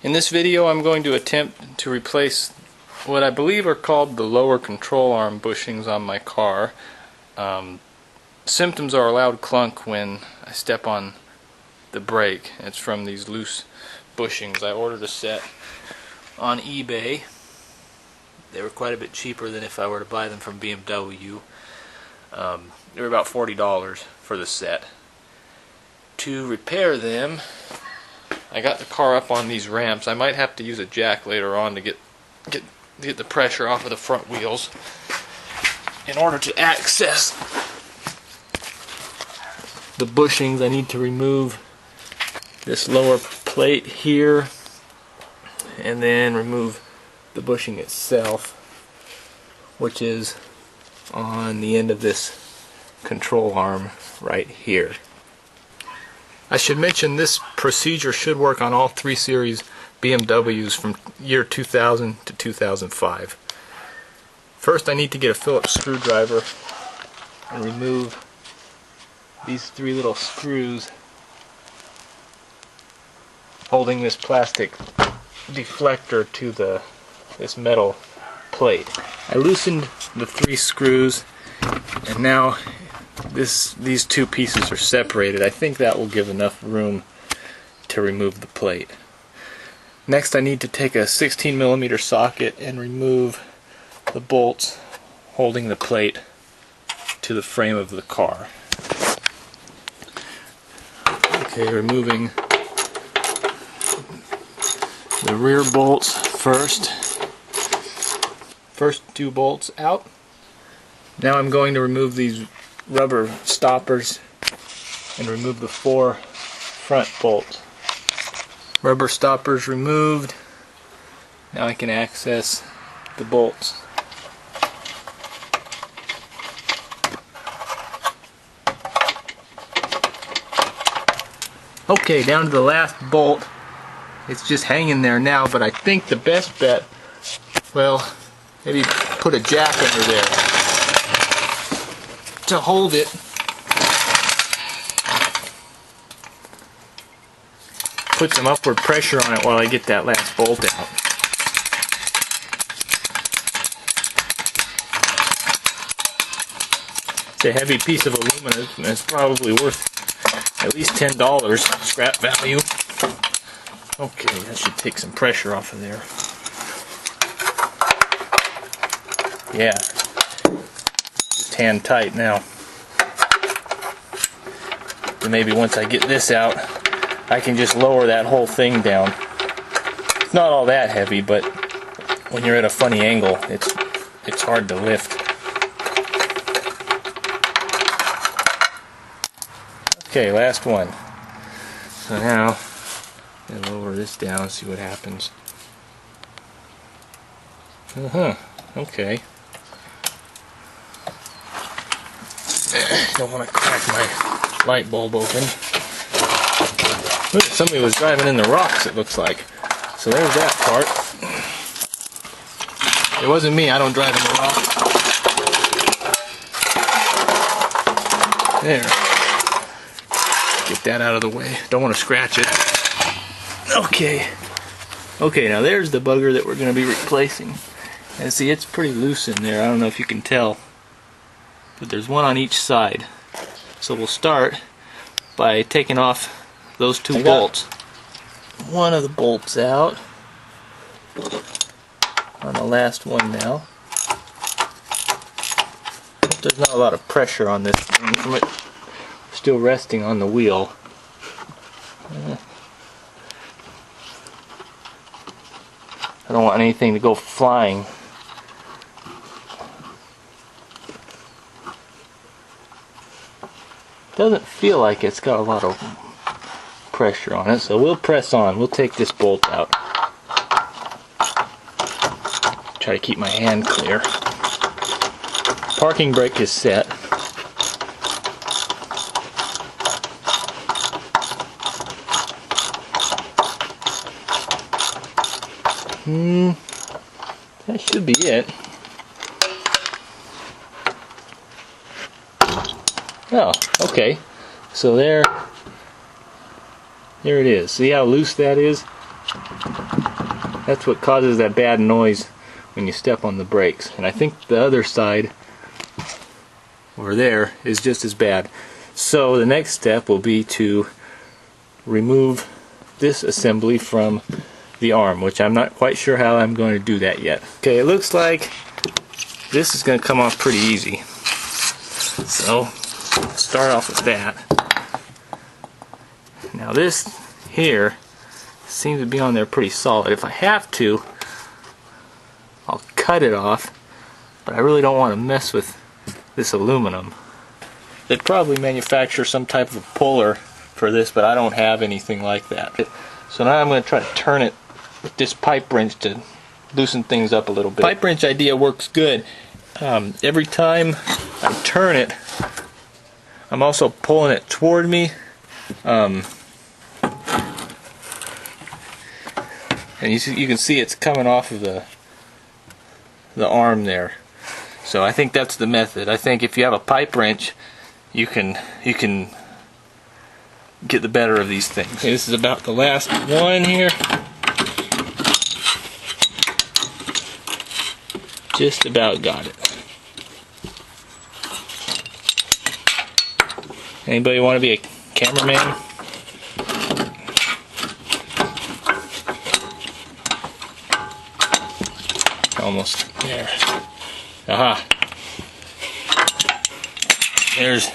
In this video I'm going to attempt to replace what I believe are called the lower control arm bushings on my car. Symptoms are a loud clunk when I step on the brake. It's from these loose bushings. I ordered a set on eBay. They were quite a bit cheaper than if I were to buy them from BMW. They were about $40 for the set. To repair them, I got the car up on these ramps. I might have to use a jack later on to get the pressure off of the front wheels. In order to access the bushings, I need to remove this lower plate here and then remove the bushing itself, which is on the end of this control arm right here. I should mention this procedure should work on all 3 Series BMWs from year 2000 to 2005. First, I need to get a Phillips screwdriver and remove these 3 little screws holding this plastic deflector to this metal plate. I loosened the 3 screws, and now these 2 pieces are separated. I think that will give enough room to remove the plate. Next, I need to take a 16mm socket and remove the bolts holding the plate to the frame of the car. Okay, removing the rear bolts first. First 2 bolts out. Now I'm going to remove these rubber stoppers and remove the 4 front bolts. Rubber stoppers removed. Now I can access the bolts. Okay, down to the last bolt. It's just hanging there now, but I think the best bet, well, maybe put a jack under there to hold it. Put some upward pressure on it while I get that last bolt out. It's a heavy piece of aluminum, and it's probably worth at least $10 scrap value. Okay, that should take some pressure off of there. Yeah, just hand tight now. And maybe once I get this out, I can just lower that whole thing down. It's not all that heavy, but when you're at a funny angle, it's hard to lift. Okay, last one. So now, I'll lower this down, see what happens. Okay. Don't want to crack my light bulb open. Look, somebody was driving in the rocks, it looks like. So there's that part. It wasn't me, I don't drive in the rocks. There. Get that out of the way. Don't want to scratch it. Okay. Okay, now there's the bugger that we're going to be replacing. And see, it's pretty loose in there. I don't know if you can tell. But there's one on each side. So we'll start by taking off those 2 bolts. One of the bolts out. On the last one now. There's not a lot of pressure on this thing from it still resting on the wheel. I don't want anything to go flying. Doesn't feel like it's got a lot of pressure on it, so we'll press on. We'll take this bolt out. Try to keep my hand clear. Parking brake is set. That should be it. Oh, okay. So there it is. See how loose that is? That's what causes that bad noise when you step on the brakes. And I think the other side over there is just as bad. So the next step will be to remove this assembly from the arm, which I'm not quite sure how I'm going to do that yet. Okay, it looks like this is going to come off pretty easy. So start off with that. Now this here seems to be on there pretty solid. If I have to, I'll cut it off, but I really don't want to mess with this aluminum. They'd probably manufacture some type of a puller for this, but I don't have anything like that. So now I'm going to try to turn it with this pipe wrench to loosen things up a little bit. Pipe wrench idea works good. Every time I turn it, I'm also pulling it toward me. And you can see it's coming off of the arm there. So I think that's the method. I think if you have a pipe wrench, you can get the better of these things. Okay, this is about the last one here. Just about got it. Anybody want to be a cameraman? Almost there. Aha. There's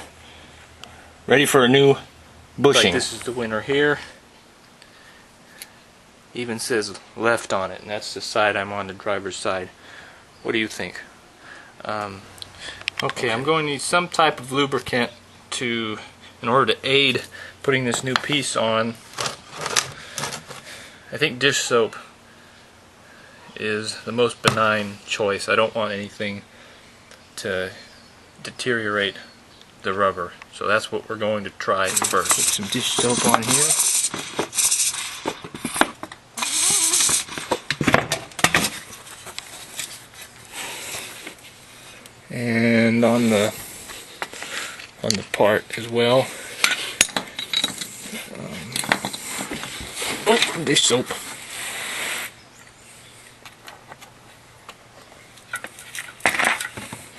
ready for a new bushing. Like this is the winner here. Even says left on it, and that's the side I'm on, the driver's side. What do you think? Okay, I'm going to need some type of lubricant in order to aid putting this new piece on. I think dish soap is the most benign choice. I don't want anything to deteriorate the rubber, so that's what we're going to try first. Put some dish soap on here. And on the part as well. Dish soap.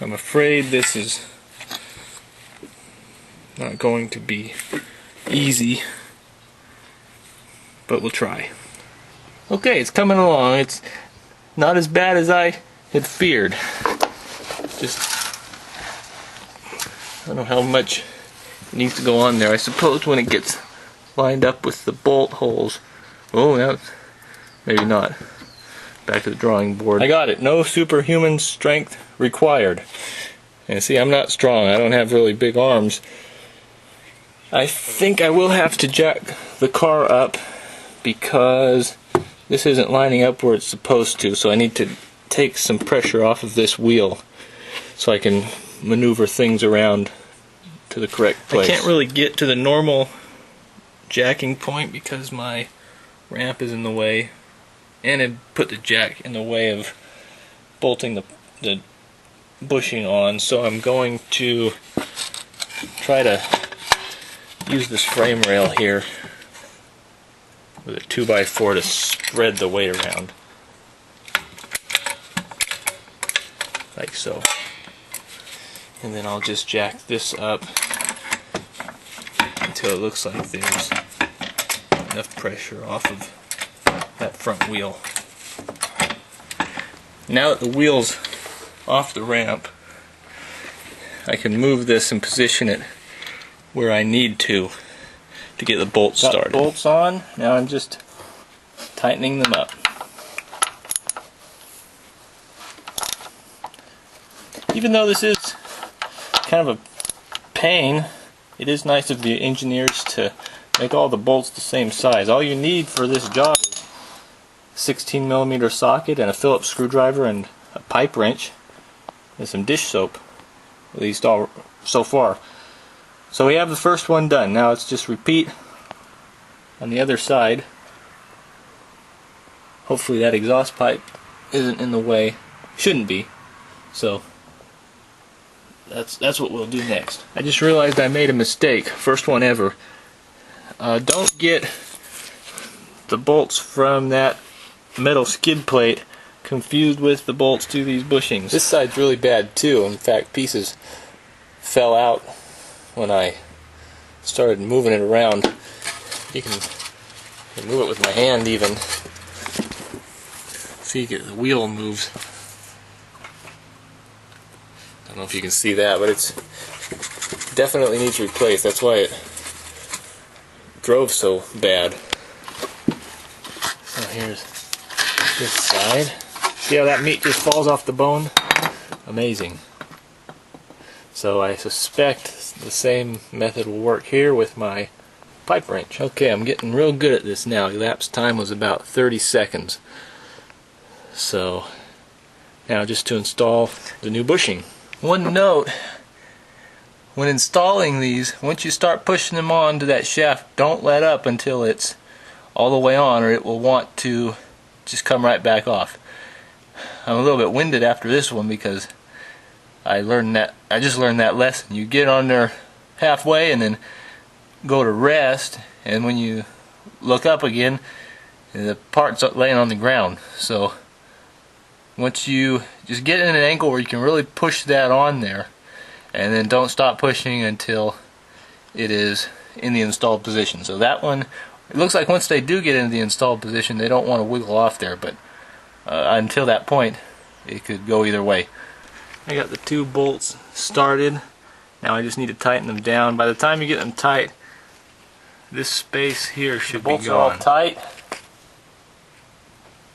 I'm afraid this is not going to be easy, but we'll try. Okay, it's coming along. It's not as bad as I had feared. Just, I don't know how much needs to go on there. I suppose when it gets lined up with the bolt holes. Oh, now maybe not. Back to the drawing board. I got it. No superhuman strength required. And see, I'm not strong. I don't have really big arms. I think I will have to jack the car up because this isn't lining up where it's supposed to. So I need to take some pressure off of this wheel so I can maneuver things around to the correct place. I can't really get to the normal jacking point because my ramp is in the way, and it put the jack in the way of bolting the bushing on, so I'm going to try to use this frame rail here with a 2x4 to spread the weight around, like so. And then I'll just jack this up until it looks like there's enough pressure off of that front wheel. Now that the wheel's off the ramp, I can move this and position it where I need to get the bolts started. Got bolts on, now I'm just tightening them up. Even though this is kind of a pain, it is nice of the engineers to make all the bolts the same size. All you need for this job is a 16mm socket and a Phillips screwdriver and a pipe wrench and some dish soap, at least all so far. So we have the first one done. Now let's just repeat on the other side. Hopefully that exhaust pipe isn't in the way. Shouldn't be. So that's what we'll do next. I just realized I made a mistake. First one ever. Don't get the bolts from that metal skid plate confused with the bolts to these bushings. This side's really bad too. In fact, pieces fell out when I started moving it around. You can move it with my hand even. See, the wheel moves. I don't know if you can see that, but it's definitely needs replaced. That's why it drove so bad. So here's this side. See how that meat just falls off the bone? Amazing. So I suspect the same method will work here with my pipe wrench. Okay, I'm getting real good at this now. Elapsed time was about 30 seconds. So now just to install the new bushing. One note, when installing these, once you start pushing them on to that shaft, don't let up until it's all the way on, or it will want to just come right back off. I'm a little bit winded after this one because I just learned that lesson. You get on there halfway and then go to rest, and when you look up again, the part's laying on the ground. So once you just get in an angle where you can really push that on there, and then don't stop pushing until it is in the installed position. So that one, it looks like once they do get into the installed position, they don't want to wiggle off there, but until that point, it could go either way. I got the two bolts started. Now I just need to tighten them down. By the time you get them tight, this space here should be gone. The bolts are all tight.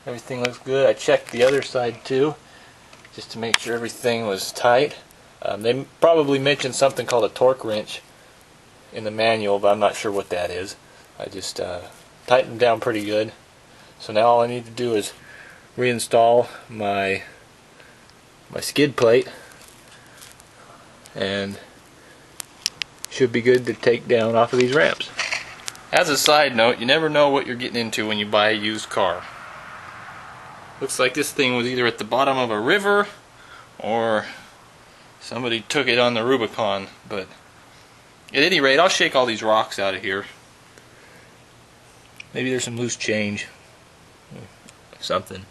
Everything looks good. I checked the other side too, just to make sure everything was tight. They probably mentioned something called a torque wrench in the manual, but I'm not sure what that is. I just tightened them down pretty good. So now all I need to do is reinstall my skid plate, and should be good to take down off of these ramps. As a side note, you never know what you're getting into when you buy a used car. Looks like this thing was either at the bottom of a river or somebody took it on the Rubicon, but at any rate, I'll shake all these rocks out of here. Maybe there's some loose change, something.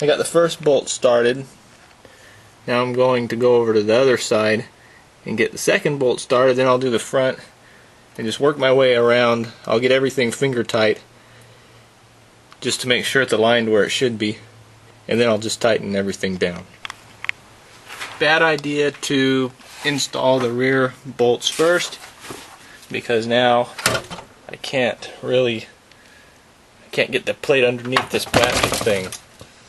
I got the first bolt started. Now I'm going to go over to the other side and get the second bolt started, then I'll do the front and just work my way around. I'll get everything finger tight just to make sure it's aligned where it should be, and then I'll just tighten everything down. Bad idea to install the rear bolts first, because now I can't get the plate underneath this plastic thing.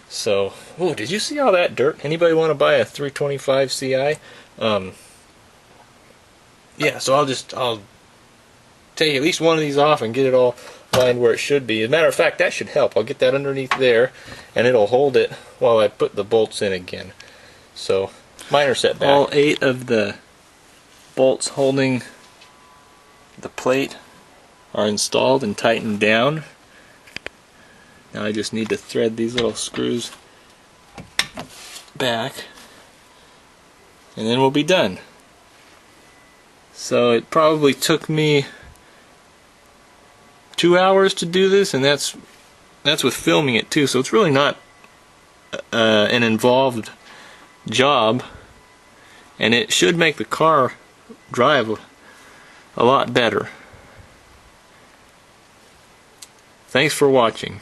So, oh, did you see all that dirt? Anybody want to buy a 325 Ci? Yeah, so I'll take at least one of these off and get it all lined where it should be. As a matter of fact, that should help. I'll get that underneath there, and it'll hold it while I put the bolts in again. So, minor setback. All 8 of the bolts holding the plate are installed and tightened down. Now I just need to thread these little screws back, and then we'll be done. So it probably took me 2 hours to do this, and that's with filming it too, so it's really not an involved job, and it should make the car drive a lot better. Thanks for watching.